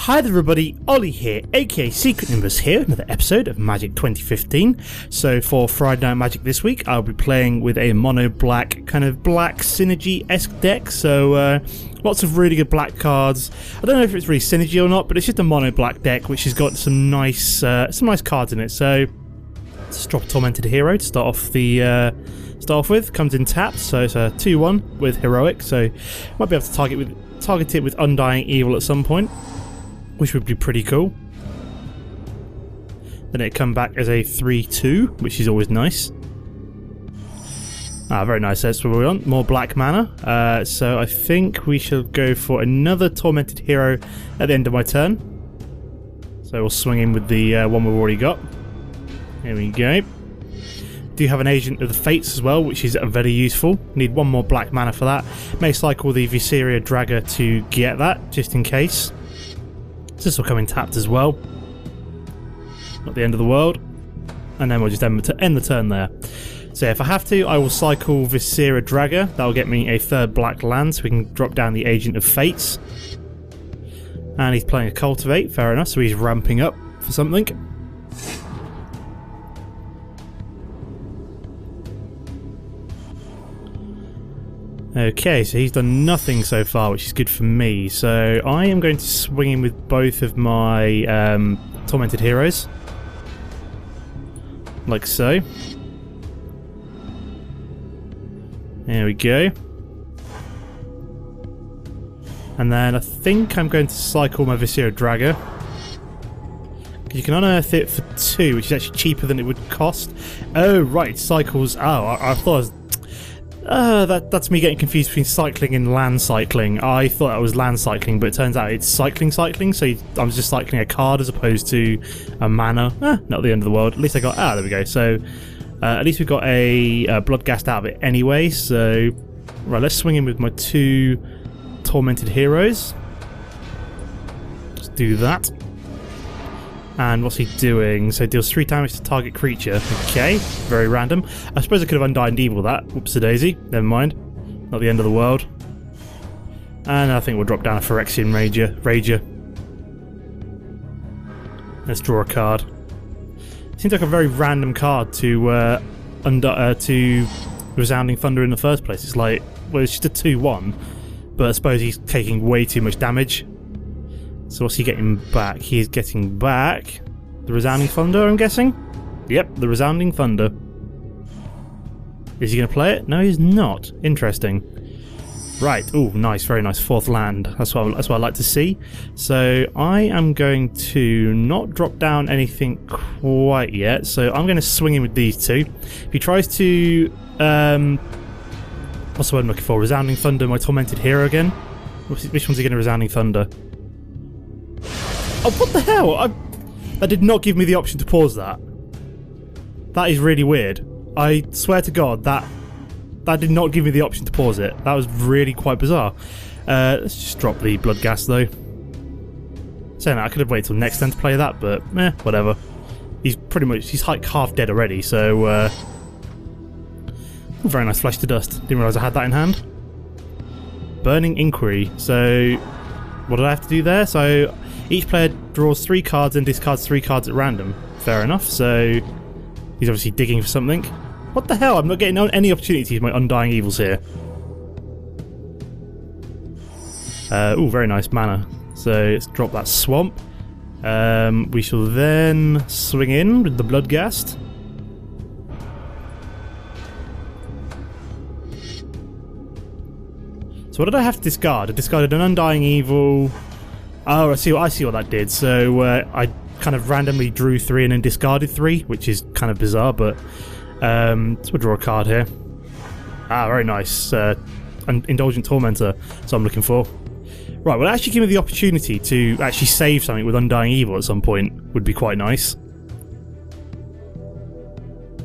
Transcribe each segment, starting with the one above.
Hi there everybody, Ollie here, aka Secret Nimbus here, another episode of Magic 2015. So for Friday Night Magic this week, I'll be playing with a mono black, kind of black synergy-esque deck, so lots of really good black cards. I don't know if it's really synergy or not, but it's just a mono black deck which has got some nice cards in it. So let's drop a Tormented Hero to start off with. Comes in tapped, so it's a 2/1 with Heroic, so might be able to target it with Undying Evil at some point, which would be pretty cool. Then it come back as a 3/2, which is always nice. Very nice, that's what we want. More black mana. So I think we shall go for another Tormented Hero at the end of my turn. So we'll swing in with the one we've already got. Here we go. Do have an Agent of the Fates as well, which is very useful. Need one more black mana for that. May cycle the Viseria Dragger to get that, just in case. This will come in tapped as well. Not the end of the world. And then we'll just end the turn there. So if I have to, I will cycle Viseria Dragger. That will get me a third black land, so we can drop down the Agent of Fates. And he's playing a Cultivate, fair enough, so he's ramping up for something. Okay, so he's done nothing so far, which is good for me. So I am going to swing in with both of my Tormented Heroes. Like so. There we go. And then I think I'm going to cycle my Viseria Dragger. You can unearth it for 2, which is actually cheaper than it would cost. Oh, right, cycles. Oh, I thought I was... that's me getting confused between cycling and land cycling. I thought that was land cycling, but it turns out it's cycling, so I was just cycling a card as opposed to a mana. Not the end of the world. At least I got... there we go. So, at least we got a Bloodghast out of it anyway, so... Right, let's swing in with my 2 Tormented Heroes. Let's do that. And what's he doing? So deals 3 damage to target creature. Okay, very random. I suppose I could have Undying Evil that. Whoops-a-daisy. Never mind. Not the end of the world. And I think we'll drop down a Phyrexian Rager. Let's draw a card. Seems like a very random card to Resounding Thunder in the first place. It's like, well, it's just a 2/1, but I suppose he's taking way too much damage. So what's he getting back? He is getting back the Resounding Thunder, I'm guessing? Yep, the Resounding Thunder. Is he going to play it? No, he's not. Interesting. Right. Oh, nice. Very nice. 4th land. That's what I like to see. So I am going to not drop down anything quite yet. So I'm going to swing in with these 2. If he tries to... what's the word I'm looking for? Resounding Thunder, my Tormented Hero again. Which one's he going to Resounding Thunder? Oh, what the hell? That did not give me the option to pause that. That is really weird. I swear to God, that did not give me the option to pause it. That was really quite bizarre. Let's just drop the Bloodghast though. Saying that, I could have waited till next turn to play that, but whatever. He's like half dead already, so very nice Flesh to Dust. Didn't realise I had that in hand. Burning Inquiry. So what did I have to do there? So each player draws 3 cards and discards 3 cards at random. Fair enough, so he's obviously digging for something. What the hell? I'm not getting any opportunities with my Undying Evils here. Oh, very nice mana. So let's drop that Swamp. We shall then swing in with the Bloodghast. So what did I have to discard? I discarded an Undying Evil... Oh, I see what that did. So I kind of randomly drew 3 and then discarded 3, which is kind of bizarre, but so we'll draw a card here. Very nice. Indulgent Tormentor, so I'm looking for. Right, well, actually give me the opportunity to actually save something with Undying Evil at some point. Would be quite nice.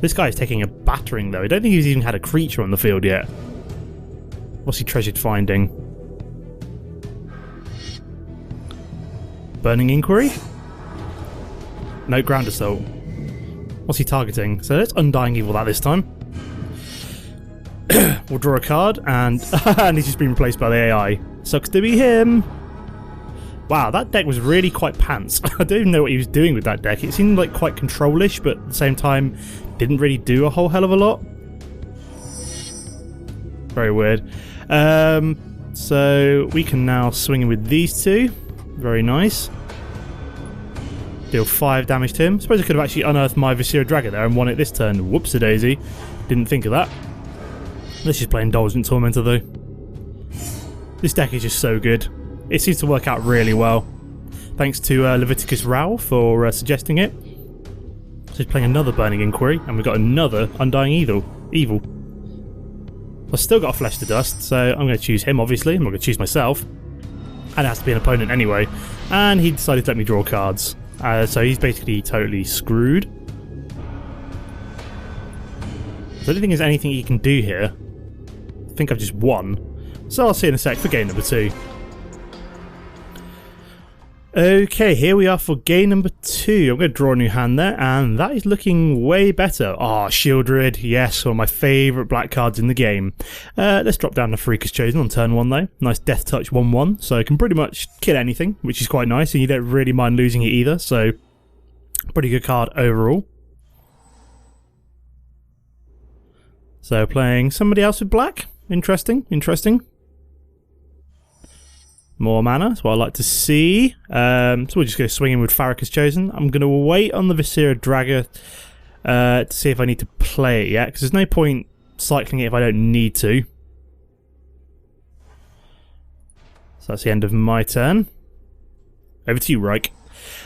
This guy is taking a battering, though. I don't think he's even had a creature on the field yet. What's he treasured finding? Burning Inquiry? No, Ground Assault. What's he targeting? So let's Undying Evil that this time. We'll draw a card, and and he's just been replaced by the AI. Sucks to be him. Wow, that deck was really quite pants. I don't even know what he was doing with that deck. It seemed like quite control-ish, but at the same time, didn't really do a whole hell of a lot. Very weird. So we can now swing in with these two. Very nice. Deal 5 damage to him. Suppose I could have actually unearthed my Viscera Dragger there and won it this turn. Whoops-a-daisy. Didn't think of that. Let's just play Indulgent Tormentor though. This deck is just so good. It seems to work out really well. Thanks to Leviticus Rao for suggesting it. So he's playing another Burning Inquiry, and we've got another Undying Evil. I've still got a Flesh to Dust, so I'm going to choose him, obviously. I'm not going to choose myself. And it has to be an opponent anyway. And he decided to let me draw cards. So he's basically totally screwed. So I don't think there's anything he can do here. I think I've just won. So I'll see you in a sec for game number 2. Okay, here we are for game number 2. I'm going to draw a new hand there, and that is looking way better. Ah, Shieldred, yes, one of my favourite black cards in the game. Let's drop down the Freaker's Chosen on turn 1 though. Nice Death Touch 1-1, so I can pretty much kill anything, which is quite nice, and you don't really mind losing it either, so pretty good card overall. So playing somebody else with black. Interesting. More mana, that's what I like to see. So we'll just go swinging with Farrakhan's Chosen. I'm going to wait on the Viscera Dragger to see if I need to play it yet, because there's no point cycling it if I don't need to. So that's the end of my turn. Over to you, Reich.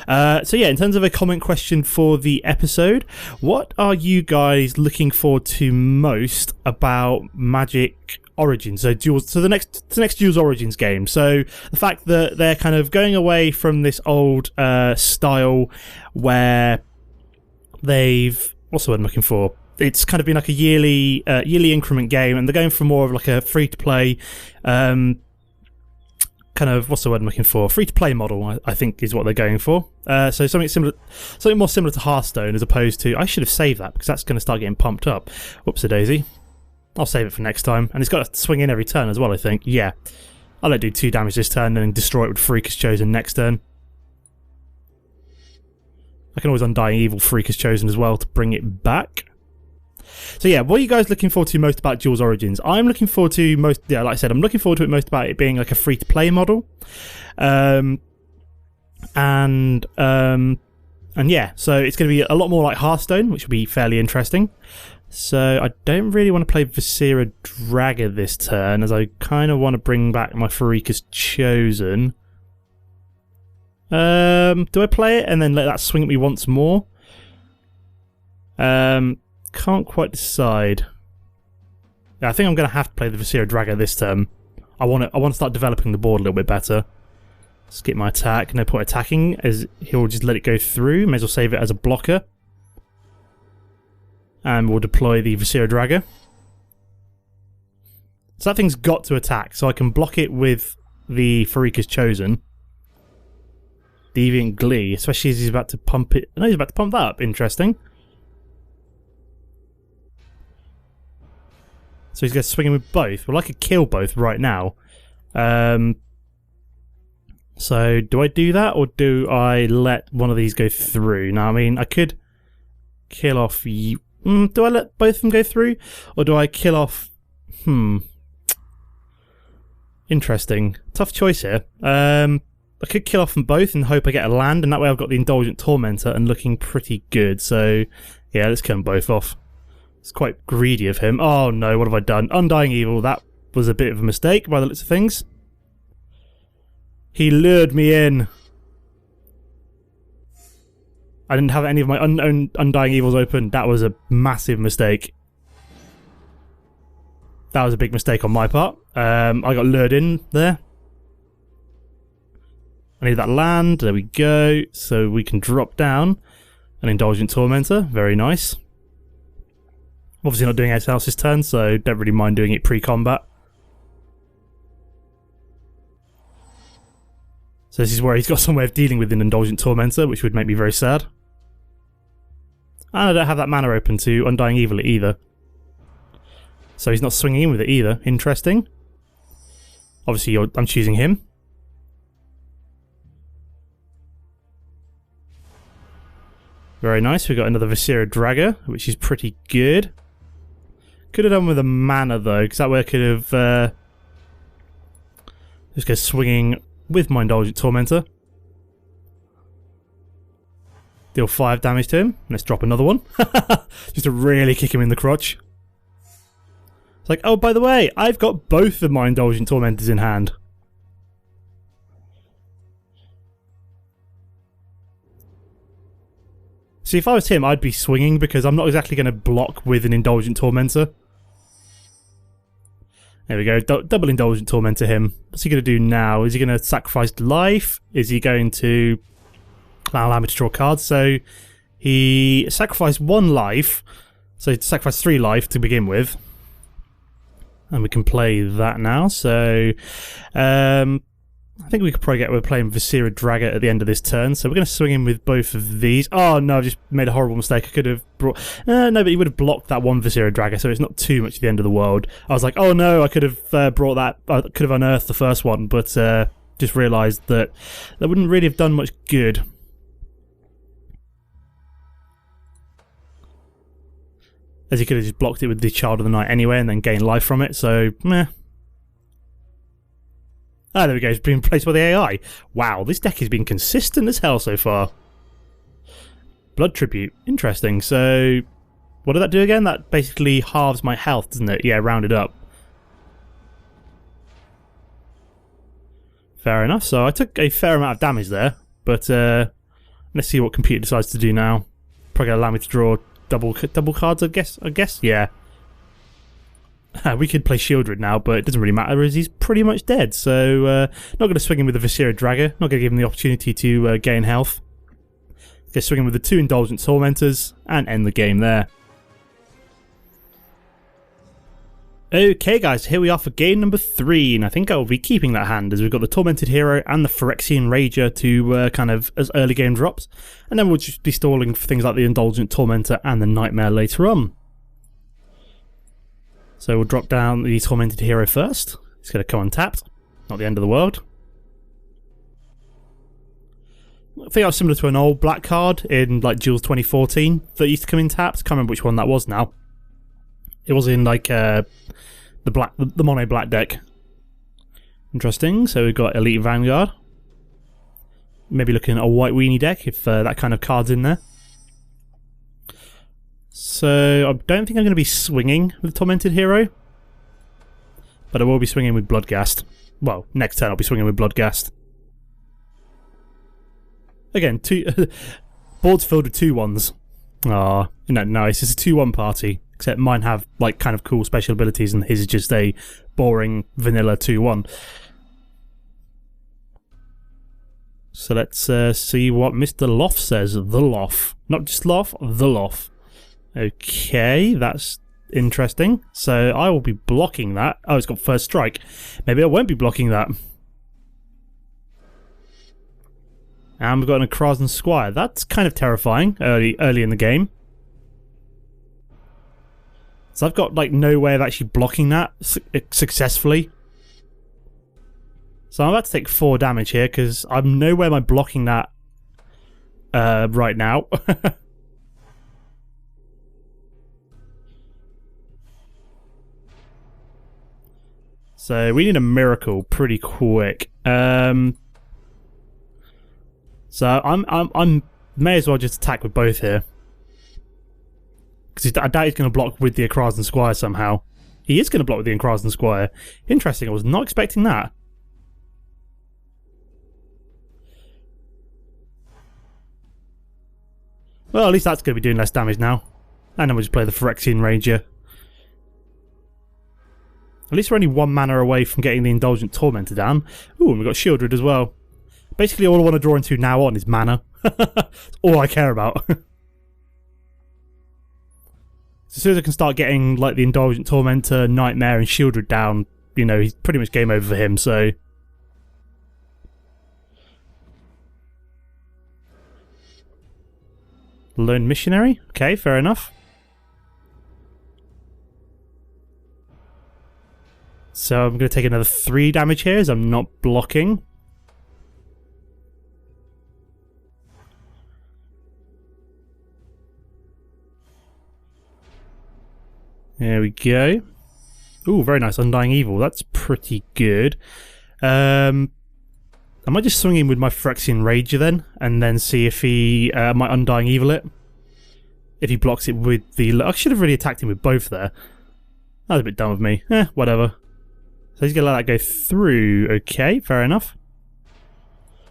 So yeah, in terms of a comment question for the episode, what are you guys looking forward to most about Magic Origins? So the next Duels Origins game. So the fact that they're kind of going away from this old style where they've, what's the word I'm looking for? It's kind of been like a yearly increment game, and they're going for more of like a free to play kind of, what's the word I'm looking for? Free to play model, I think, is what they're going for. So something more similar to Hearthstone, as opposed to, I should have saved that because that's going to start getting pumped up. Whoops-a-daisy. I'll save it for next time. And it's got to swing in every turn as well, I think. Yeah. I'll let it do 2 damage this turn and then destroy it with Freaker's Chosen next turn. I can always Undying Evil Freaker's Chosen as well to bring it back. So yeah, what are you guys looking forward to most about Duels Origins? I'm looking forward to most, yeah, like I said, I'm looking forward to it most about it being like a free-to-play model. And yeah, so it's going to be a lot more like Hearthstone, which will be fairly interesting. So I don't really want to play Viscera Dragger this turn, as I kind of want to bring back my Farrakhan's Chosen. Do I play it and then let that swing at me once more? Can't quite decide. Yeah, I think I'm going to have to play the Viscera Dragger this turn. I want to start developing the board a little bit better. Skip my attack. No point attacking, as he'll just let it go through. May as well save it as a blocker. And we'll deploy the Viscera Dragger. So that thing's got to attack, so I can block it with the Farrakhan's Chosen. Deviant Glee, especially as he's about to pump it. No, he's about to pump that up. Interesting. So he's going to swing in with both. Well, I could kill both right now. So do I do that, or do I let one of these go through? Now, I mean, I could kill off you. Do I let both of them go through? Or do I kill off... Interesting. Tough choice here. I could kill off them both and hope I get a land, and that way I've got the Indulgent Tormentor and looking pretty good. So, yeah, let's kill them both off. It's quite greedy of him. Oh no, what have I done? Undying Evil, that was a bit of a mistake by the looks of things. He lured me in. I didn't have any of my Undying Evils open. That was a massive mistake. That was a big mistake on my part. I got lured in there. I need that land. There we go. So we can drop down an Indulgent Tormentor. Very nice. Obviously not doing anything else this turn, so don't really mind doing it pre-combat. So this is where he's got some way of dealing with an Indulgent Tormentor, which would make me very sad. And I don't have that mana open to Undying Evil it either. So he's not swinging in with it either. Interesting. Obviously I'm choosing him. Very nice. We've got another Viscera Dragger, which is pretty good. Could have done with a mana though, because that way I could have just go swinging with my Indulgent Tormentor. Deal 5 damage to him. Let's drop another one. Just to really kick him in the crotch. It's like, oh, by the way, I've got both of my Indulgent Tormentors in hand. See, if I was him, I'd be swinging because I'm not exactly going to block with an Indulgent Tormentor. There we go, double Indulgent Tormentor him. What's he going to do now? Is he going to sacrifice life? Is he going to allow me to draw cards? So he sacrificed 1 life, so he sacrificed 3 life to begin with. And we can play that now, so I think we could probably we're playing Viscera Dragger at the end of this turn, so we're going to swing in with both of these. Oh no, I've just made a horrible mistake. I could have brought... no, but he would have blocked that one Viscera Dragger, so it's not too much the end of the world. I was like, oh no, I could have brought that... I could have unearthed the first one, but just realised that that wouldn't really have done much good. As he could have just blocked it with the Child of the Night anyway, and then gained life from it, so meh. Ah, there we go, it's been replaced by the AI. Wow, this deck has been consistent as hell so far. Blood Tribute, interesting. So, what did that do again? That basically halves my health, doesn't it? Yeah, rounded up. Fair enough, so I took a fair amount of damage there, but let's see what computer decides to do now. Probably going to allow me to draw double cards, I guess? Yeah. We could play Shieldred now, but it doesn't really matter as he's pretty much dead. So, not going to swing him with the Viscera Dragger. Not going to give him the opportunity to gain health. Go swing him with the 2 Indulgent Tormentors and end the game there. Okay guys, here we are for game number 3, and I think I will be keeping that hand as we've got the Tormented Hero and the Phyrexian Rager to kind of as early game drops. And then we'll just be stalling for things like the Indulgent Tormentor and the Nightmare later on. So we'll drop down the Tormented Hero first. It's going to come untapped. Not the end of the world. I think that was similar to an old black card in like Duels 2014 that used to come in tapped. Can't remember which one that was now. It was in like the mono black deck. Interesting. So we've got Elite Vanguard. Maybe looking at a white weenie deck if that kind of card's in there. So I don't think I'm going to be swinging with Tormented Hero, but I will be swinging with Bloodghast. Well, next turn I'll be swinging with Bloodghast. Again, board's filled with 2-1s. Ah, isn't that nice? It's a 2-1 party, except mine have like kind of cool special abilities, and his is just a boring vanilla 2-1. So let's see what Mr. Loff says. The Loff, not just Loff, the Loff. Okay, that's interesting. So I will be blocking that. Oh, it's got first strike. Maybe I won't be blocking that. And we've got an Akrazan Squire. That's kind of terrifying early in the game. So I've got like no way of actually blocking that successfully. So I'm about to take 4 damage here because I'm nowhere am I blocking that right now. So we need a miracle pretty quick. So I'm may as well just attack with both here, because I doubt he's going to block with the Akrazan Squire somehow. He is going to block with the Akrazan Squire. Interesting. I was not expecting that. Well, at least that's going to be doing less damage now. And then we'll just play the Phyrexian Ranger. At least we're only 1 mana away from getting the Indulgent Tormentor down. Ooh, and we've got Shieldred as well. Basically, all I want to draw into now on is mana. That's all I care about. As soon as I can start getting like the Indulgent Tormentor, Nightmare, and Shieldred down, you know, he's pretty much game over for him, so... Lone Missionary? Okay, fair enough. So I'm going to take another 3 damage here as I'm not blocking. There we go. Ooh, very nice. Undying Evil. That's pretty good. I might just swing in with my Phyrexian Rager then, and then see if he might Undying Evil it. If he blocks it with the... I should have really attacked him with both there. That was a bit dumb of me. Whatever. So he's going to let that go through. Okay, fair enough.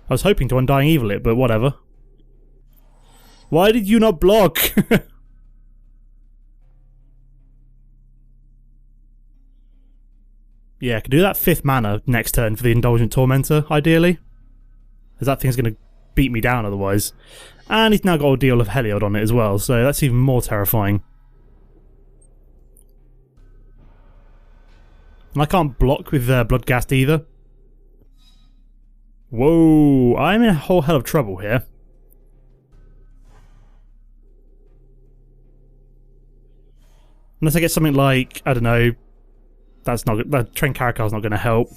I was hoping to Undying Evil it, but whatever. Why did you not block? Yeah, I could do that 5th mana next turn for the Indulgent Tormentor, ideally. Because that thing's going to beat me down otherwise. And he's now got Ordeal of Heliod on it as well, so that's even more terrifying. And I can't block with Bloodghast either. Whoa, I'm in a whole hell of trouble here. Unless I get something like, I don't know, that's not, that Train Caracar's not going to help.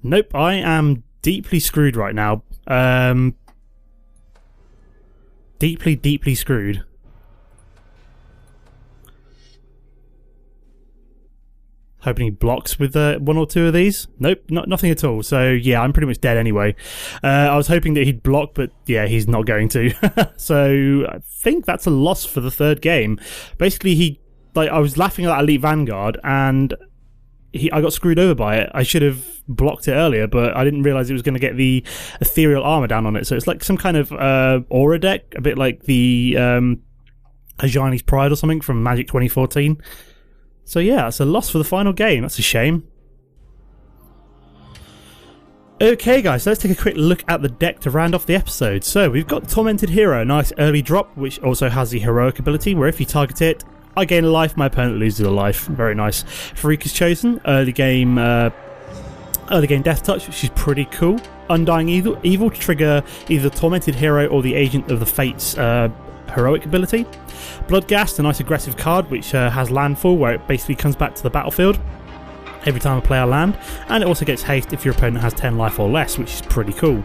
Nope, I am deeply screwed right now. Deeply screwed. Hoping he blocks with 1 or 2 of these. Nope, nothing at all. So yeah, I'm pretty much dead anyway. I was hoping that he'd block, but yeah, he's not going to. So I think that's a loss for the 3rd game. Basically, I was laughing at that Elite Vanguard, and I got screwed over by it. I should have blocked it earlier, but I didn't realise it was going to get the ethereal armour down on it. So it's like some kind of aura deck, a bit like the Ajani's Pride or something from Magic 2014. So yeah, that's a loss for the final game. That's a shame. Okay guys, so let's take a quick look at the deck to round off the episode. So we've got Tormented Hero, a nice early drop, which also has the heroic ability, where if you target it, I gain a life, my opponent loses a life. Very nice. Farik is chosen, early game Death Touch, which is pretty cool. Undying Evil to trigger either the Tormented Hero or the Agent of the Fates heroic ability. Bloodghast, a nice aggressive card which has landfall, where it basically comes back to the battlefield every time a player land, and it also gets haste if your opponent has 10 life or less, which is pretty cool.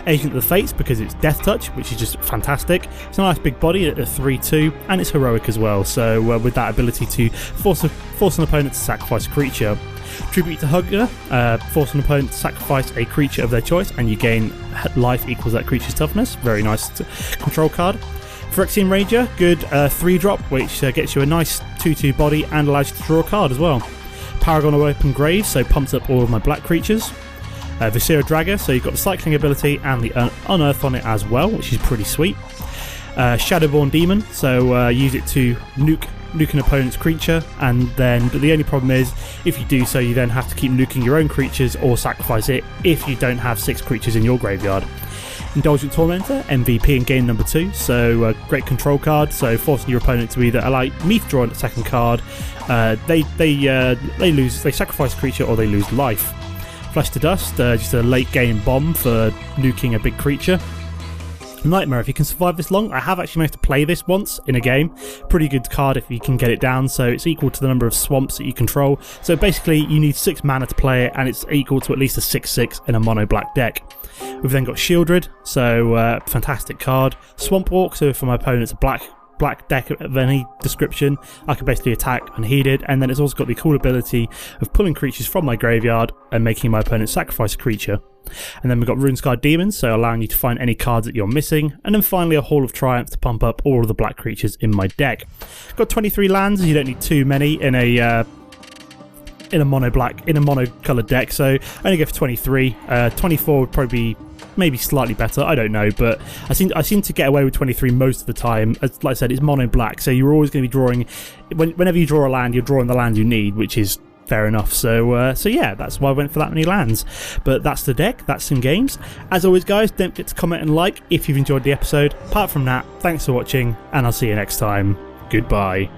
Agent of the Fates, because it's Death Touch, which is just fantastic. It's a nice big body at a 3/2, and it's heroic as well, so with that ability to force an opponent to sacrifice a creature. Tribute to Hugger, force an opponent to sacrifice a creature of their choice, and you gain life equals that creature's toughness. Very nice control card. Phyrexian Rager, good 3-drop, which gets you a nice 2/2 body and allows you to draw a card as well. Paragon of Open Grave, so pumps up all of my black creatures. Viscera Dragger, so you've got the cycling ability and the Unearth on it as well, which is pretty sweet. Shadowborn Demon, so use it to nuke an opponent's creature, but the only problem is, if you do so, you then have to keep nuking your own creatures or sacrifice it if you don't have 6 creatures in your graveyard. Indulgent Tormentor, MVP in game number 2, so great control card, so forcing your opponent to either allow me to draw a second card, they sacrifice a creature or they lose life. Flesh to Dust, just a late game bomb for nuking a big creature. Nightmare, if you can survive this long. I have actually managed to play this once in a game. Pretty good card if you can get it down, so it's equal to the number of swamps that you control. So basically you need 6 mana to play it, and it's equal to at least a 6/6 in a mono black deck. We've then got Shieldred, so fantastic card. Swamp Walk, so if my opponent's a black deck of any description, I can basically attack unheeded, and then it's also got the cool ability of pulling creatures from my graveyard and making my opponent sacrifice a creature. And then we've got Runescarred Demons, so allowing you to find any cards that you're missing, and then finally a Hall of Triumph to pump up all of the black creatures in my deck. Got 23 lands, you don't need too many in a mono coloured deck, so I only go for 23. 24 would probably be maybe slightly better, I don't know, but I seem to get away with 23 most of the time. As like I said, it's mono black, so you're always going to be drawing, whenever you draw a land, you're drawing the land you need, which is fair enough. So yeah, that's why I went for that many lands. But that's the deck, that's some games. As always guys, don't forget to comment and like if you've enjoyed the episode. Apart from that, thanks for watching, and I'll see you next time. Goodbye.